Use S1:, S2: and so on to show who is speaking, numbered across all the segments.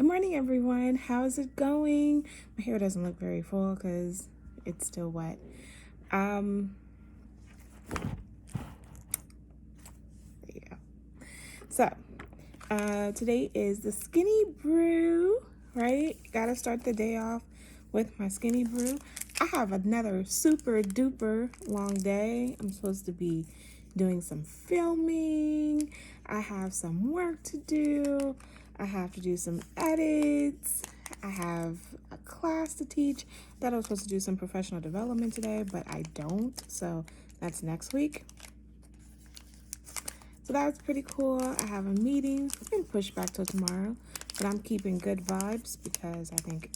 S1: Good morning, everyone. How's it going? My hair doesn't look very full because it's still wet. There you go. So, today is the Skinny Brew, right? Gotta start the day off with my Skinny Brew. I have another super duper long day. I'm supposed to be doing some filming. I have some work to do. I have to do some edits. I have a class to teach that I was supposed to do some professional development today, but I don't. So that's next week. So that's pretty cool. I have a meeting. It's been pushed back till tomorrow, but I'm keeping good vibes because I think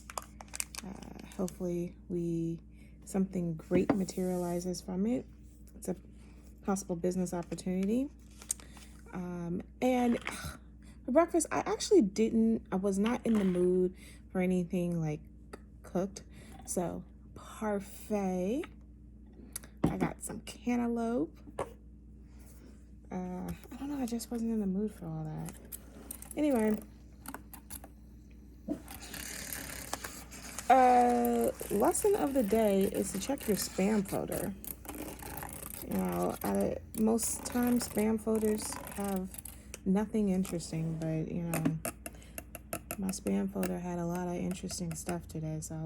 S1: hopefully something great materializes from it. It's a possible business opportunity. And for breakfast, I was not in the mood for anything like cooked. So parfait. I got some cantaloupe. I don't know, I just wasn't in the mood for all that. Anyway, lesson of the day is to check your spam folder. You know, most times spam folders have nothing interesting, but you know, my spam folder had a lot of interesting stuff today, so I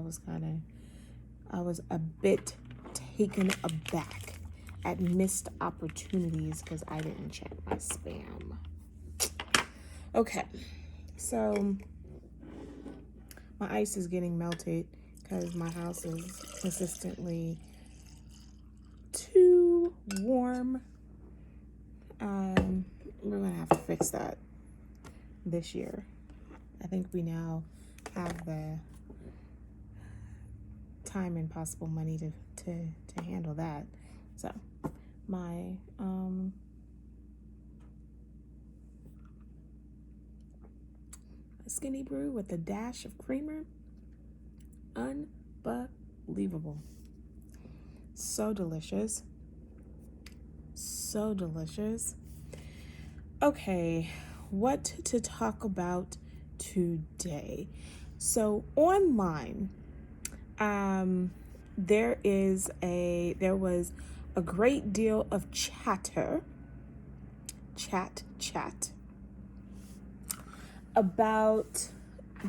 S1: was a bit taken aback at missed opportunities because I didn't check my spam. Okay, so my ice is getting melted because my house is consistently too warm. We're gonna have to fix that this year. I think we now have the time and possible money to handle that. So my Skinny Brew with a dash of creamer, unbelievable. So delicious. So delicious. Okay, what to talk about today? So online, there was a great deal of chat about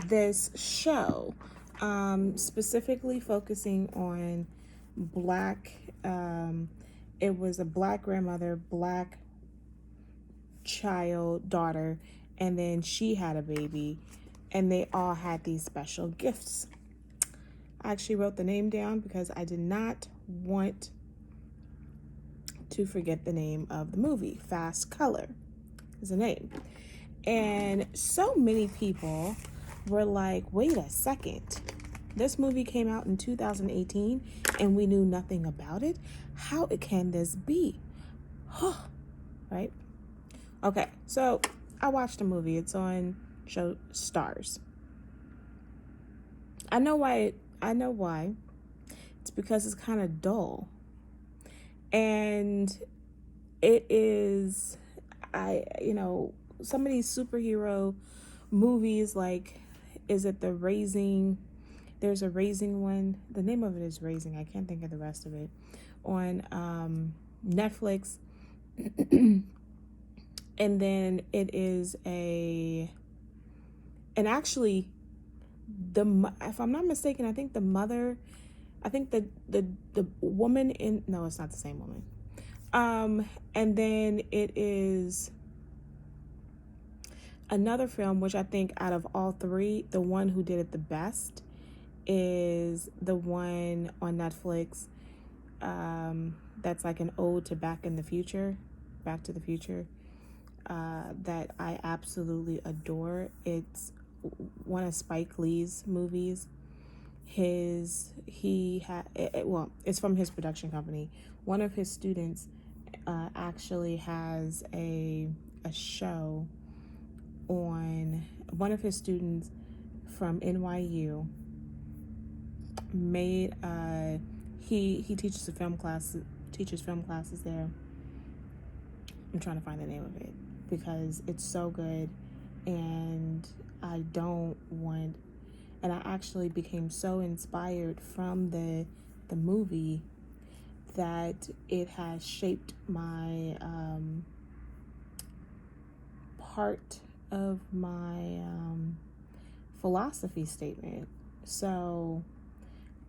S1: this show, specifically focusing on black. It was a black grandmother, black daughter, and then she had a baby, and they all had these special gifts. I actually wrote the name down because I did not want to forget the name of the movie. Fast Color is the name. And so many people were like, wait a second. This movie came out in 2018 and we knew nothing about it? How can this be? Right? Okay, so I watched the movie. It's on show Stars. I know why. It's because it's kind of dull. And it is, some of these superhero movies, like, is it The Raising? There's a Raising one. The name of it is Raising. I can't think of the rest of it. On Netflix. And then it is and actually, if I'm not mistaken, I think the woman no, it's not the same woman. And then it is another film, which I think out of all three, the one who did it the best is the one on Netflix. That's like an ode to Back to the Future. That I absolutely adore. It's one of Spike Lee's movies. It's from his production company. One of his students actually has a show on. One of his students from NYU made he teaches film classes there. I'm trying to find the name of it because it's so good, and I don't want, and I actually became so inspired from the movie that it has shaped my part of my philosophy statement. So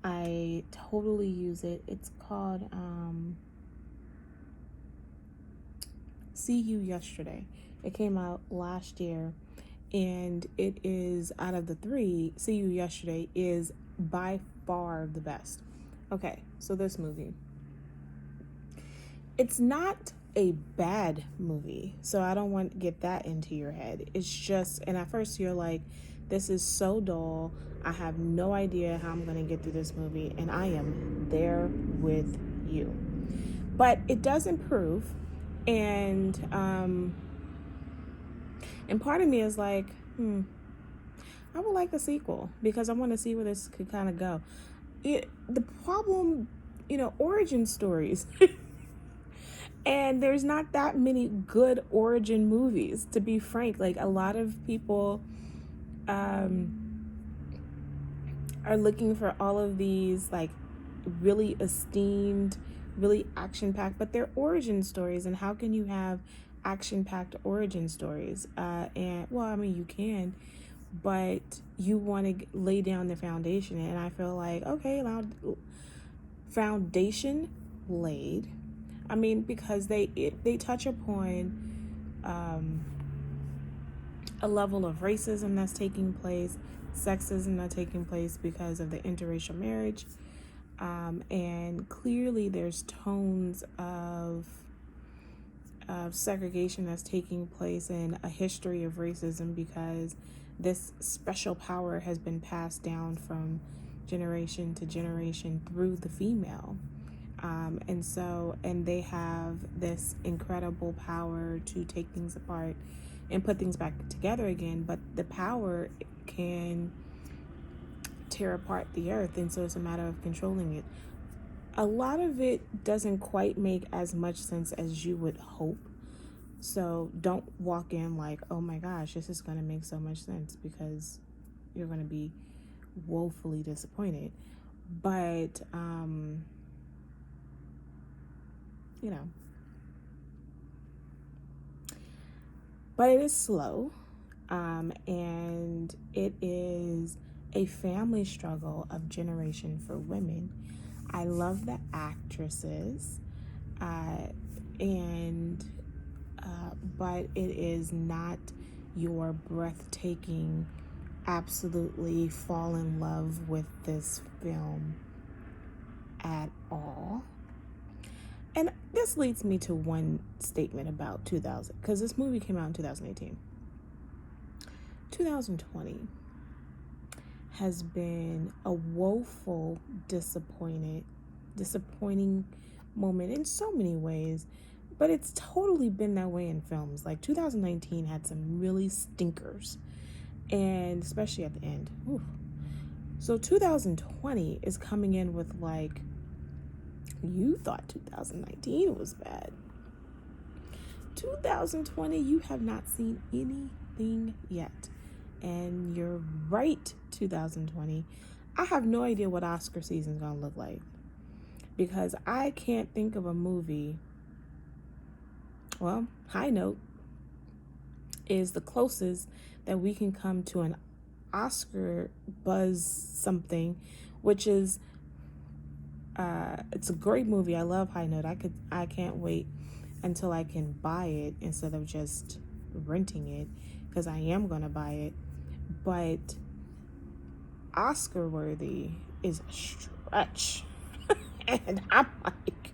S1: I totally use it. It's called See You Yesterday. It came out last year, and it is, out of the three, See You Yesterday is by far the best. Okay, so this movie, it's not a bad movie, so I don't want to get that into your head. It's just, and at first you're like, this is so dull, I have no idea how I'm going to get through this movie, and I am there with you. But it does improve, and part of me is like, I would like a sequel, because I want to see where this could kind of go. The problem, origin stories. And there's not that many good origin movies, to be frank. Like, a lot of people are looking for all of these, like, really esteemed, really action-packed, but they're origin stories. And how can you have action-packed origin stories? You can, but you want to lay down the foundation. And I feel like, okay, now foundation laid. I mean, because they touch upon a level of racism that's taking place, sexism that's taking place because of the interracial marriage, and clearly there's tones of segregation that's taking place, in a history of racism, because this special power has been passed down from generation to generation through the female. And they have this incredible power to take things apart and put things back together again. But the power can tear apart the earth. And so it's a matter of controlling it. A lot of it doesn't quite make as much sense as you would hope. So don't walk in like, oh my gosh, this is going to make so much sense, because you're going to be woefully disappointed. But, but it is slow, and it is a family struggle of generation for women. I love the actresses, but it is not your breathtaking, absolutely fall in love with this film at all. And this leads me to one statement about 2000, because this movie came out in 2018. 2020 has been a woeful, disappointing moment in so many ways, but it's totally been that way in films. Like, 2019 had some really stinkers, and especially at the end. Oof. So 2020 is coming in with, like, you thought 2019 was bad. 2020, you have not seen anything yet. And you're right, 2020. I have no idea what Oscar season is going to look like, because I can't think of a movie. Well, High Note is the closest that we can come to an Oscar buzz something, which is it's a great movie. I love High Note. I can't wait until I can buy it instead of just renting it, because I am going to buy it. But Oscar worthy is a stretch. And I'm like,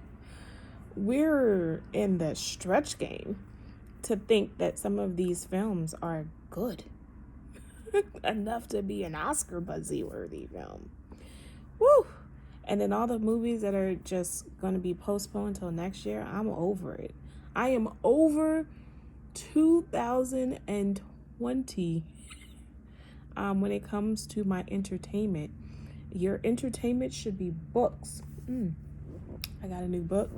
S1: we're in the stretch game to think that some of these films are good enough to be an Oscar buzzy worthy film. Woo! And then all the movies that are just going to be postponed until next year, I'm over it. I am over 2020 when it comes to my entertainment. Your entertainment should be books. I got a new book.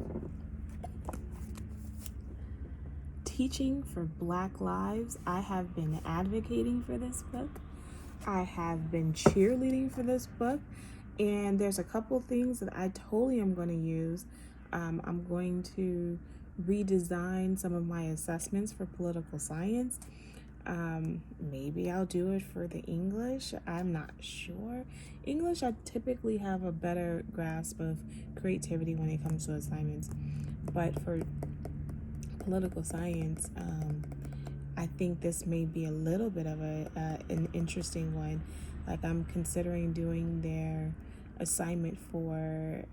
S1: teaching for Black Lives. I have been advocating for this book. I have been cheerleading for this book. And there's a couple things that I totally am going to use. I'm going to redesign some of my assessments for political science. Maybe I'll do it for the English. I'm not sure. English, I typically have a better grasp of creativity when it comes to assignments. But for political science, I think this may be a little bit of an interesting one. Like, I'm considering doing their assignment for,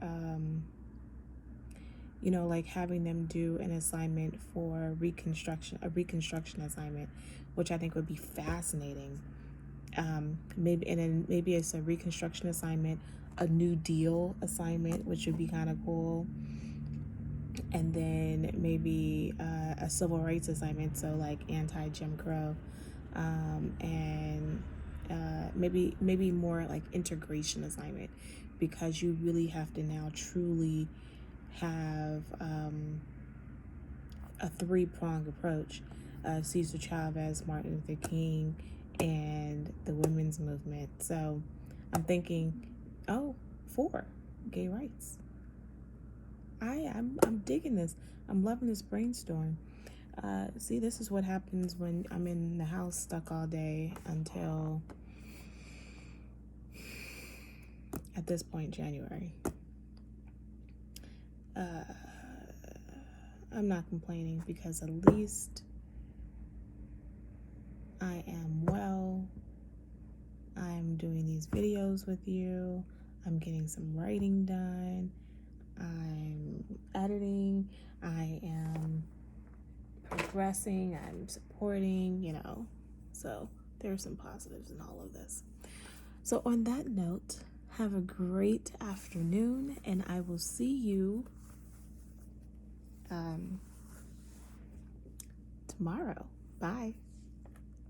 S1: like having them do an assignment for a reconstruction assignment, which I think would be fascinating. Maybe it's a reconstruction assignment, a New Deal assignment, which would be kind of cool. And then maybe a civil rights assignment, so like anti-Jim Crow, and maybe more like integration assignment, because you really have to now truly have a three-pronged approach: Cesar Chavez, Martin Luther King, and the women's movement. So I'm thinking, 4 gay rights. I'm digging this. I'm loving this brainstorm. See, this is what happens when I'm in the house stuck all day until, at this point, January. I'm not complaining, because at least I am well. I'm doing these videos with you. I'm getting some writing done. I'm editing. I am progressing. I'm supporting, So there's some positives in all of this. So on that note, have a great afternoon, and I will see you tomorrow. Bye.